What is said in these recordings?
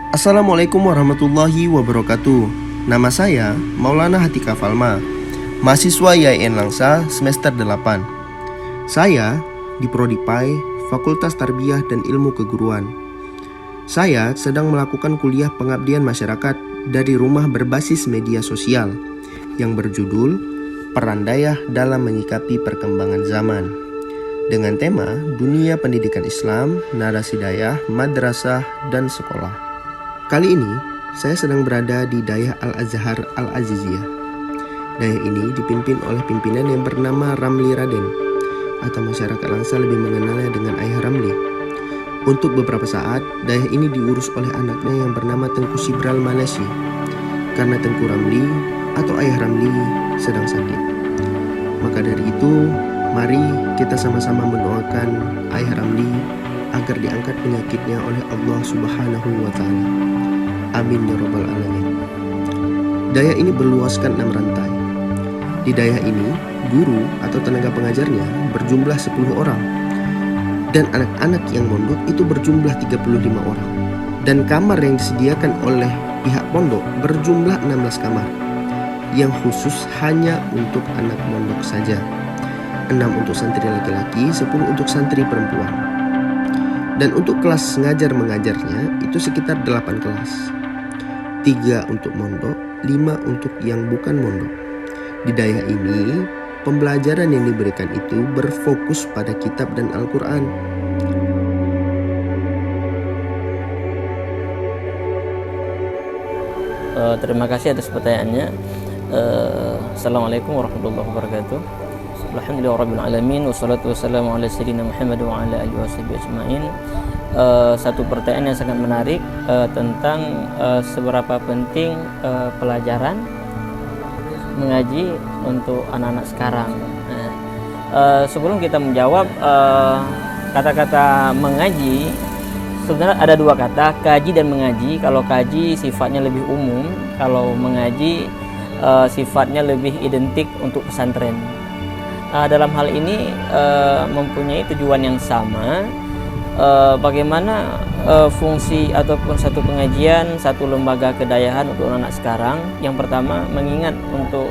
Assalamualaikum warahmatullahi wabarakatuh. Nama saya Maulana Hatika Falma, mahasiswa YIN Langsa semester 8. Saya di Prodi PAI, Fakultas Tarbiyah dan Ilmu Keguruan. Saya sedang melakukan kuliah pengabdian masyarakat dari rumah berbasis media sosial yang berjudul Peran Dayah dalam Menyikapi Perkembangan Zaman, dengan tema Dunia Pendidikan Islam, Narasi Dayah, Madrasah, dan Sekolah. Kali ini, saya sedang berada di Dayah Al-Azhar Al-Aziziyah. Dayah ini dipimpin oleh pimpinan yang bernama Ramli Raden, atau masyarakat Langsa lebih mengenalnya dengan Ayah Ramli. Untuk beberapa saat, Dayah ini diurus oleh anaknya yang bernama Tengku Sibral Malesi, karena Tengku Ramli atau Ayah Ramli sedang sakit. Maka dari itu, mari kita sama-sama mendoakan Ayah Ramli agar diangkat penyakitnya oleh Allah Subhanahu wa Ta'ala. Amin ya Rabbal Alamin. Dayah ini berluaskan 6 rantai. Di dayah ini, guru atau tenaga pengajarnya berjumlah 10 orang, dan anak-anak yang mondok itu berjumlah 35 orang. Dan kamar yang disediakan oleh pihak pondok berjumlah 16 kamar, yang khusus hanya untuk anak mondok saja. 6 untuk santri laki-laki, 10 untuk santri perempuan. Dan untuk kelas ngajar-mengajarnya itu sekitar 8 kelas. 3 untuk mondok, 5 untuk yang bukan mondok. Di dayah ini, pembelajaran yang diberikan itu berfokus pada kitab dan Al-Quran. Terima kasih atas pertanyaannya. Assalamualaikum warahmatullahi wabarakatuh. Alhamdulillahirabbil alamin wassalatu wassalamu ala sayyidina Muhammad wa ala alihi washabihi ajmain. Satu pertanyaan yang sangat menarik tentang seberapa penting pelajaran mengaji untuk anak-anak sekarang. Sebelum kita menjawab kata-kata mengaji, sebenarnya ada dua kata, kaji dan mengaji. Kalau kaji sifatnya lebih umum, kalau mengaji sifatnya lebih identik untuk pesantren. Dalam hal ini mempunyai tujuan yang sama. Bagaimana fungsi ataupun satu pengajian, satu lembaga kedayahan untuk anak sekarang. Yang pertama, mengingat untuk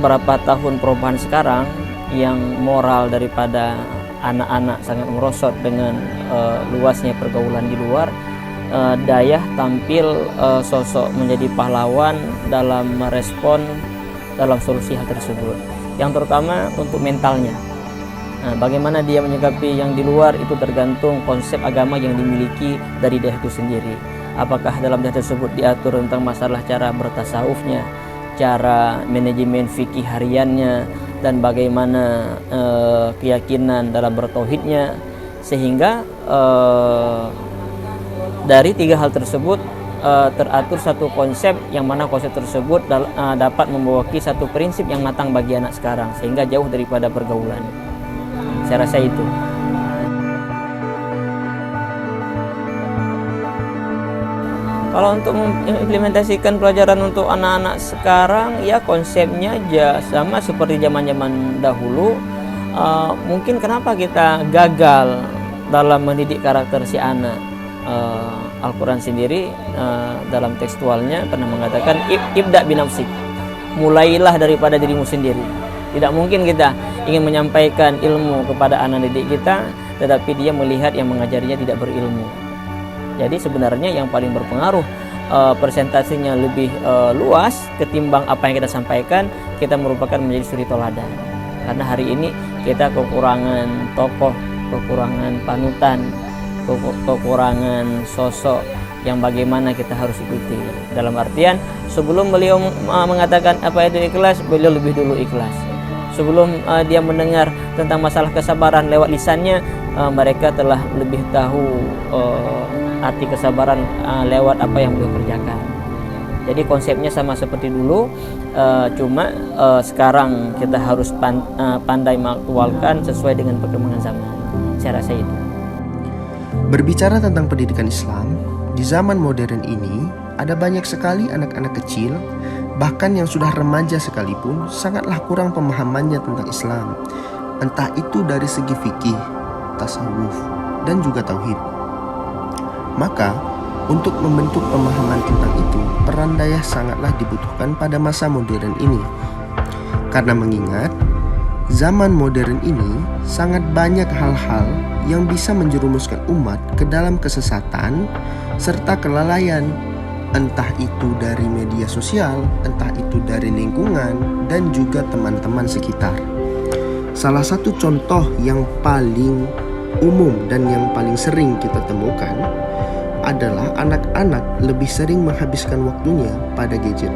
berapa tahun perubahan sekarang yang moral daripada anak-anak sangat merosot dengan luasnya pergaulan di luar. Dayah tampil sosok menjadi pahlawan dalam merespon dalam solusi hal tersebut, yang terutama untuk mentalnya. Bagaimana dia menyikapi yang di luar itu tergantung konsep agama yang dimiliki dari dayah itu sendiri. Apakah dalam dayah tersebut diatur tentang masalah cara bertasawufnya, cara manajemen fikih hariannya, dan bagaimana keyakinan dalam bertauhidnya, sehingga dari 3 hal tersebut teratur satu konsep, yang mana konsep tersebut dapat membawahi satu prinsip yang matang bagi anak sekarang, sehingga jauh daripada pergaulan. Saya rasa itu. Kalau untuk mengimplementasikan pelajaran untuk anak-anak sekarang, ya konsepnya aja sama seperti zaman-zaman dahulu. Mungkin kenapa kita gagal dalam mendidik karakter si anak. Al-Quran sendiri dalam tekstualnya pernah mengatakan ibda binafsik, mulailah daripada dirimu sendiri. Tidak mungkin kita ingin menyampaikan ilmu kepada anak didik kita, tetapi dia melihat yang mengajarinya tidak berilmu. Jadi sebenarnya yang paling berpengaruh, presentasinya lebih luas ketimbang apa yang kita sampaikan, kita merupakan menjadi suri toladan. Karena hari ini kita kekurangan tokoh, kekurangan panutan, kekurangan sosok yang bagaimana kita harus ikuti. Dalam artian, sebelum beliau mengatakan apa itu ikhlas, beliau lebih dulu ikhlas. Sebelum dia mendengar tentang masalah kesabaran lewat lisannya, mereka telah lebih tahu arti kesabaran lewat apa yang beliau kerjakan. Jadi konsepnya sama seperti dulu, cuma sekarang kita harus pandai mengaktualkan sesuai dengan perkembangan zaman. Saya rasa itu. Berbicara tentang pendidikan Islam, di zaman modern ini ada banyak sekali anak-anak kecil, bahkan yang sudah remaja sekalipun, sangatlah kurang pemahamannya tentang Islam. Entah itu dari segi fikih, tasawuf, dan juga tauhid. Maka, Untuk membentuk pemahaman tentang itu, peran dayah sangatlah dibutuhkan pada masa modern ini. Karena mengingat, zaman modern ini sangat banyak hal-hal yang bisa menjerumuskan umat ke dalam kesesatan serta kelalaian, entah itu dari media sosial, entah itu dari lingkungan, dan juga teman-teman sekitar. Salah satu contoh yang paling umum dan yang paling sering kita temukan adalah anak-anak lebih sering menghabiskan waktunya pada gadget,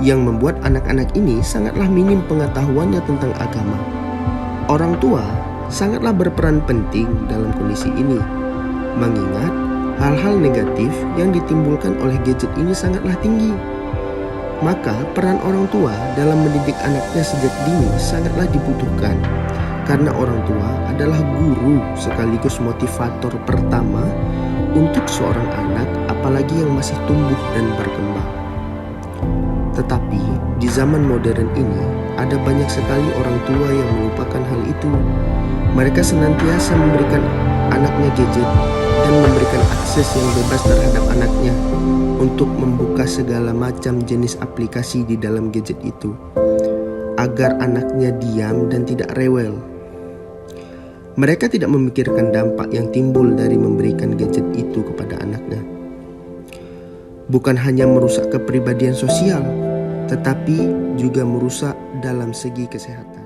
yang membuat anak-anak ini sangatlah minim pengetahuannya tentang agama. Orang tua sangatlah berperan penting dalam kondisi ini, mengingat hal-hal negatif yang ditimbulkan oleh gadget ini sangatlah tinggi. Maka peran orang tua dalam mendidik anaknya sejak dini sangatlah dibutuhkan, karena orang tua adalah guru sekaligus motivator pertama untuk seorang anak, apalagi yang masih tumbuh dan berkembang. Tetapi di zaman modern ini ada banyak sekali orang tua yang melupakan hal itu. Mereka senantiasa memberikan anaknya gadget dan memberikan akses yang bebas terhadap anaknya untuk membuka segala macam jenis aplikasi di dalam gadget itu, agar anaknya diam dan tidak rewel. Mereka tidak memikirkan dampak yang timbul dari memberikan gadget itu kepada anaknya. Bukan hanya merusak kepribadian sosial, tetapi juga merusak dalam segi kesehatan.